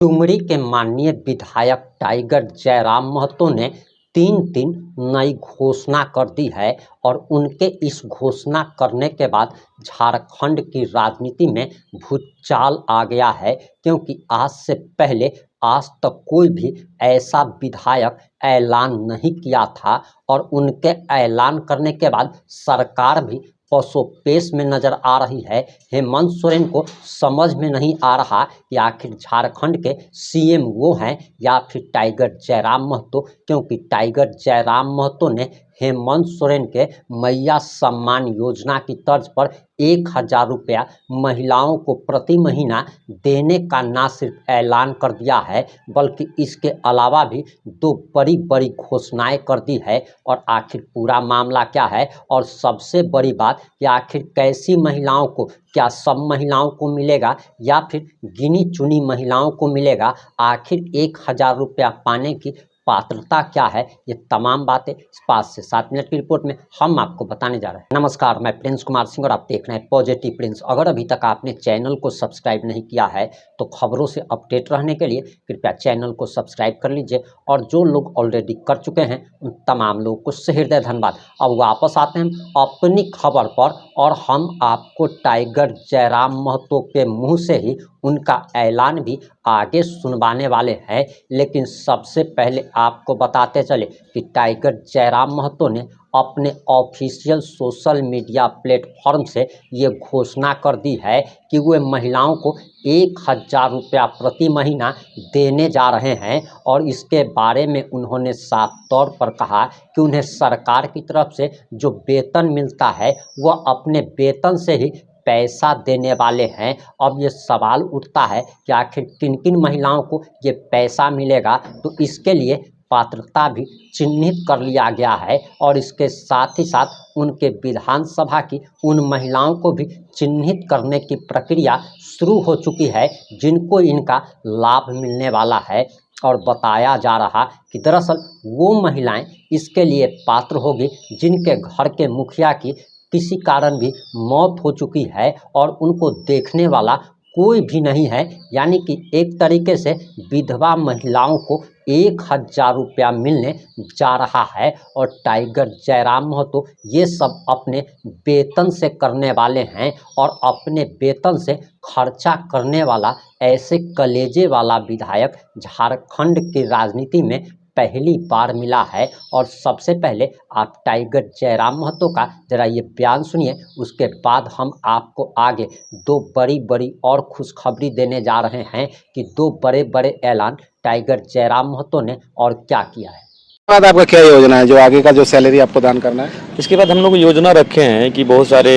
डुमरी के माननीय विधायक टाइगर जयराम महतो ने 3 नई घोषणा कर दी है और उनके इस घोषणा करने के बाद झारखंड की राजनीति में भूचाल आ गया है, क्योंकि आज से पहले आज तक कोई भी ऐसा विधायक ऐलान नहीं किया था और उनके ऐलान करने के बाद सरकार भी पसोपेश में नजर आ रही है। हेमंत सोरेन को समझ में नहीं आ रहा कि आखिर झारखंड के सीएम वो हैं या फिर टाइगर जयराम महतो, क्योंकि टाइगर जयराम महतो ने हेमंत सोरेन के मैया सम्मान योजना की तर्ज पर 1000 रुपया महिलाओं को प्रति महीना देने का न सिर्फ ऐलान कर दिया है, बल्कि इसके अलावा भी 2 बड़ी घोषणाएं कर दी है। और आखिर पूरा मामला क्या है और सबसे बड़ी बात कि आखिर कैसी महिलाओं को, क्या सब महिलाओं को मिलेगा या फिर गिनी चुनी महिलाओं को मिलेगा, आखिर 1000 रुपया पाने की पात्रता क्या है, ये तमाम बातें इस 5 से 7 मिनट की रिपोर्ट में हम आपको बताने जा रहे हैं। नमस्कार, मैं प्रिंस कुमार सिंह और आप देख रहे हैं पॉजिटिव प्रिंस। अगर अभी तक आपने चैनल को सब्सक्राइब नहीं किया है तो खबरों से अपडेट रहने के लिए कृपया चैनल को सब्सक्राइब कर लीजिए, और जो लोग ऑलरेडी कर चुके हैं उन तमाम लोगों को सहृदय धन्यवाद। अब वापस आते हैं अपनी खबर पर, और हम आपको टाइगर जयराम महतो के मुँह से ही उनका ऐलान भी आगे सुनवाने वाले हैं। लेकिन सबसे पहले आपको बताते चले कि टाइगर जयराम महतो ने अपने ऑफिशियल सोशल मीडिया प्लेटफॉर्म से ये घोषणा कर दी है कि वे महिलाओं को 1000 रुपया प्रति महीना देने जा रहे हैं। और इसके बारे में उन्होंने साफ तौर पर कहा कि उन्हें सरकार की तरफ से जो वेतन मिलता है वह अपने वेतन से ही पैसा देने वाले हैं। अब ये सवाल उठता है कि आखिर किन किन महिलाओं को ये पैसा मिलेगा, तो इसके लिए पात्रता भी चिन्हित कर लिया गया है और इसके साथ ही साथ उनके विधानसभा की उन महिलाओं को भी चिन्हित करने की प्रक्रिया शुरू हो चुकी है जिनको इनका लाभ मिलने वाला है। और बताया जा रहा कि दरअसल वो महिलाएं इसके लिए पात्र होगी जिनके घर के मुखिया की किसी कारण भी मौत हो चुकी है और उनको देखने वाला कोई भी नहीं है, यानी कि एक तरीके से विधवा महिलाओं को 1000 रुपया मिलने जा रहा है। और टाइगर जयराम महतो ये सब अपने वेतन से करने वाले हैं और अपने वेतन से खर्चा करने वाला ऐसे कलेजे वाला विधायक झारखंड की राजनीति में पहली बार मिला है। और सबसे पहले आप टाइगर जयराम महतो का जरा ये बयान सुनिए, उसके बाद हम आपको आगे 2 बड़ी और खुशखबरी देने जा रहे हैं कि 2 बड़े ऐलान टाइगर जयराम महतो ने और क्या किया है। बाद आपका क्या योजना है जो आगे का जो सैलरी आपको दान करना है? इसके बाद हम लोग योजना रखे हैं कि बहुत सारे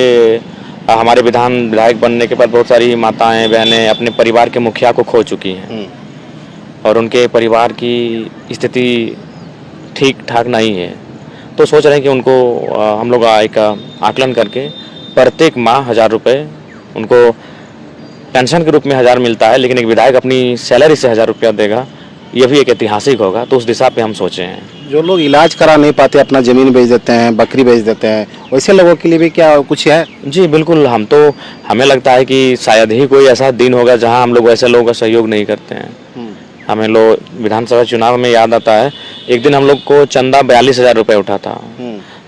हमारे विधायक बनने के बाद बहुत सारी माताएं बहनें अपने परिवार के मुखिया को खो चुकी हैं और उनके परिवार की स्थिति ठीक ठाक नहीं है। तो सोच रहे हैं कि उनको हम लोग एक आकलन करके प्रत्येक माह 1000 रुपये उनको पेंशन के रूप में 1000 मिलता है, लेकिन एक विधायक अपनी सैलरी से 1000 रुपया देगा, ये भी एक ऐतिहासिक होगा। तो उस दिशा पे हम सोचे हैं। जो लोग इलाज करा नहीं पाते, अपना ज़मीन बेच देते हैं, बकरी बेच देते हैं, वैसे लोगों के लिए भी क्या कुछ है? जी बिल्कुल, हमें लगता है कि शायद ही कोई ऐसा दिन होगा जहां हम लोग वैसे लोगों का सहयोग नहीं करते हैं। हमें लोग विधानसभा चुनाव में याद आता है, एक दिन हम लोग को चंदा 42,000 रुपये उठा था।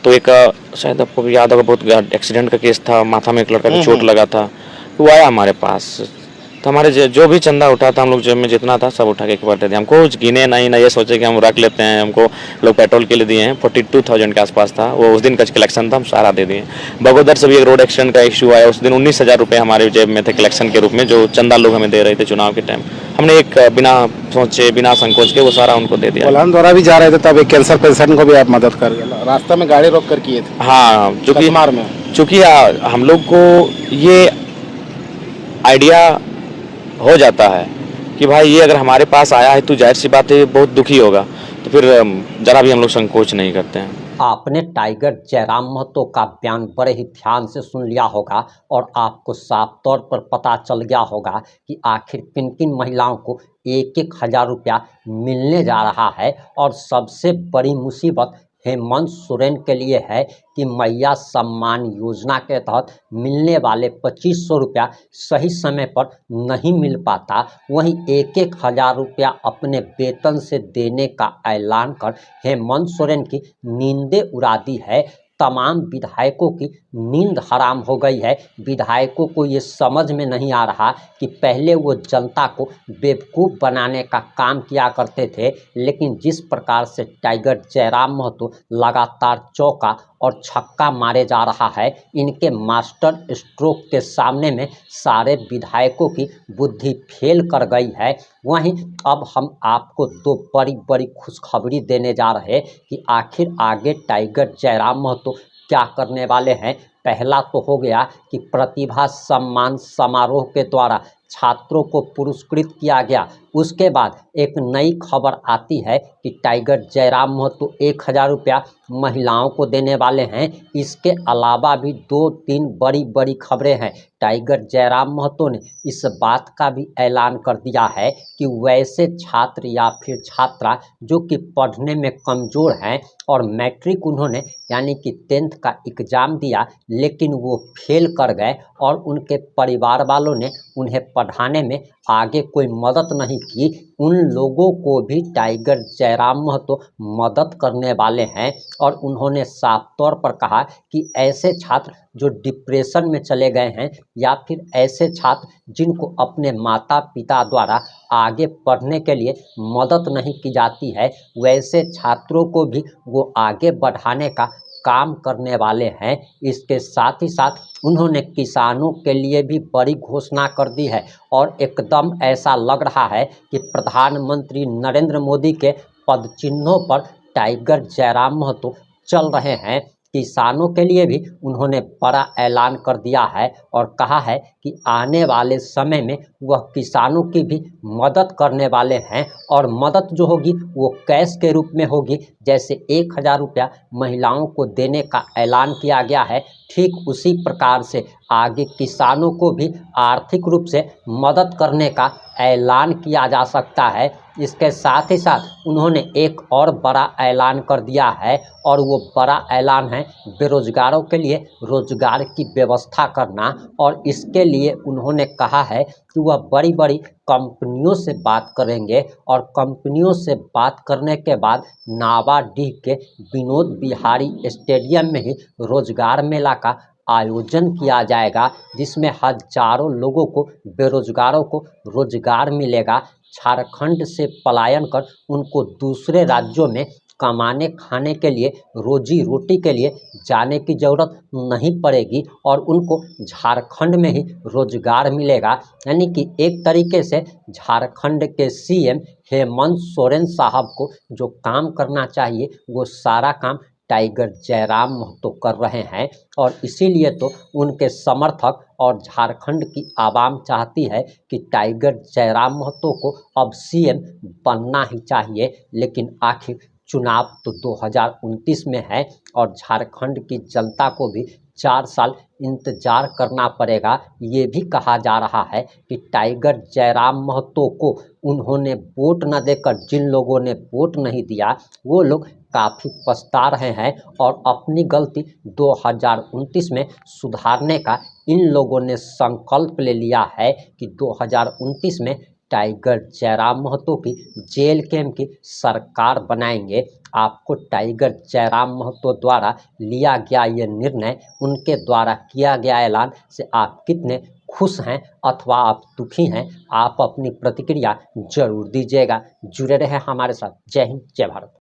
तो एक शायद आपको याद होगा, बहुत एक्सीडेंट का केस था, माथा में एक लड़का को चोट लगा था, वो आया हमारे पास। तो हमारे जो भी चंदा उठा था हम लोग जेब में जितना था सब उठा के एक बार दे दिया। हमको गिने नहीं ना ये सोचे कि हम रख लेते हैं। हमको लोग पेट्रोल के लिए दिए हैं, 42,000 के आसपास था वो, उस दिन का कलेक्शन था, हम सारा दे दिए। बगोदर से भी एक रोड एक्सीडेंट का इशू आया, उस दिन 19,000 रुपये हमारे जेब में थे कलेक्शन के रूप में, जो चंदा लोग हमें दे रहे थे चुनाव के टाइम। हमने एक बिना सोचे बिना संकोच के वो सारा उनको दे दिया। कोल्हान द्वारा भी जा रहे थे तब एक कैंसर पेशेंट को भी आप मदद कर गए, रास्ते में गाड़ी रोक कर किए थे। हाँ, चूँकि हम लोग को ये आइडिया हो जाता है कि भाई ये अगर हमारे पास आया है तो जाहिर सी बात है बहुत दुखी होगा, तो फिर जरा भी हम लोग संकोच नहीं करते हैं। आपने टाइगर जयराम महतो का बयान बड़े ही ध्यान से सुन लिया होगा और आपको साफ तौर पर पता चल गया होगा कि आखिर किन किन महिलाओं को 1000 रुपया मिलने जा रहा है। और सबसे बड़ी मुसीबत हेमंत सोरेन के लिए है कि मैया सम्मान योजना के तहत मिलने वाले 2500 रुपया सही समय पर नहीं मिल पाता, वहीं 1,000 रुपया अपने वेतन से देने का ऐलान कर हेमंत सोरेन की नींदें उड़ा दी है। तमाम विधायकों की नींद हराम हो गई है। विधायकों को ये समझ में नहीं आ रहा कि पहले वो जनता को बेवकूफ़ बनाने का काम किया करते थे, लेकिन जिस प्रकार से टाइगर जयराम महतो लगातार चौका और छक्का मारे जा रहा है, इनके मास्टर स्ट्रोक के सामने में सारे विधायकों की बुद्धि फेल कर गई है। वहीं अब हम आपको दो बड़ी बड़ी खुशखबरी देने जा रहे हैं कि आखिर आगे टाइगर जयराम महतो क्या करने वाले हैं। पहला तो हो गया कि प्रतिभा सम्मान समारोह के द्वारा छात्रों को पुरस्कृत किया गया। उसके बाद एक नई खबर आती है कि टाइगर जयराम महतो 1,000 रुपया महिलाओं को देने वाले हैं। इसके अलावा भी 2-3 बड़ी बड़ी खबरें हैं। टाइगर जयराम महतो ने इस बात का भी ऐलान कर दिया है कि वैसे छात्र या फिर छात्रा जो कि पढ़ने में कमज़ोर हैं और मैट्रिक उन्होंने यानी कि 10th का एग्ज़ाम दिया, लेकिन वो फेल कर गए और उनके परिवार वालों ने उन्हें पढ़ाने में आगे कोई मदद नहीं की, उन लोगों को भी टाइगर जयराम महतो मदद करने वाले हैं। और उन्होंने साफ तौर पर कहा कि ऐसे छात्र जो डिप्रेशन में चले गए हैं या फिर ऐसे छात्र जिनको अपने माता पिता द्वारा आगे पढ़ने के लिए मदद नहीं की जाती है, वैसे छात्रों को भी वो आगे बढ़ाने का काम करने वाले हैं। इसके साथ ही साथ उन्होंने किसानों के लिए भी बड़ी घोषणा कर दी है और एकदम ऐसा लग रहा है कि प्रधानमंत्री नरेंद्र मोदी के पद चिन्हों पर टाइगर जयराम महतो चल रहे हैं। किसानों के लिए भी उन्होंने बड़ा ऐलान कर दिया है और कहा है कि आने वाले समय में वह किसानों की भी मदद करने वाले हैं और मदद जो होगी वो कैश के रूप में होगी। जैसे 1,000 रुपया महिलाओं को देने का ऐलान किया गया है, ठीक उसी प्रकार से आगे किसानों को भी आर्थिक रूप से मदद करने का ऐलान किया जा सकता है। इसके साथ ही साथ उन्होंने एक और बड़ा ऐलान कर दिया है और वो बड़ा ऐलान है बेरोजगारों के लिए रोजगार की व्यवस्था करना। और इसके लिए उन्होंने कहा है कि वह बड़ी बड़ी कंपनियों से बात करेंगे और कंपनियों से बात करने के बाद नावाडीह के विनोद बिहारी स्टेडियम में ही रोजगार मेला का आयोजन किया जाएगा, जिसमें हजारों लोगों को बेरोजगारों को रोजगार मिलेगा। झारखंड से पलायन कर उनको दूसरे राज्यों में कमाने खाने के लिए रोजी रोटी के लिए जाने की ज़रूरत नहीं पड़ेगी और उनको झारखंड में ही रोजगार मिलेगा। यानी कि एक तरीके से झारखंड के सीएम हेमंत सोरेन साहब को जो काम करना चाहिए वो सारा काम टाइगर जयराम महतो कर रहे हैं और इसीलिए तो उनके समर्थक और झारखंड की आवाम चाहती है कि टाइगर जयराम महतो को अब सीएम बनना ही चाहिए। लेकिन आखिर चुनाव तो 2029 में है और झारखंड की जनता को भी 4 साल इंतजार करना पड़ेगा। ये भी कहा जा रहा है कि टाइगर जयराम महतो को उन्होंने वोट न देकर जिन लोगों ने वोट नहीं दिया वो लोग काफ़ी पछता रहे हैं और अपनी गलती 2029 में सुधारने का इन लोगों ने संकल्प ले लिया है कि 2029 में टाइगर जयराम महतो की जेल कैंप की सरकार बनाएंगे। आपको टाइगर जयराम महतो द्वारा लिया गया ये निर्णय, उनके द्वारा किया गया ऐलान से आप कितने खुश हैं अथवा आप दुखी हैं, आप अपनी प्रतिक्रिया जरूर दीजिएगा। जुड़े रहें हमारे साथ। जय हिंद, जय भारत।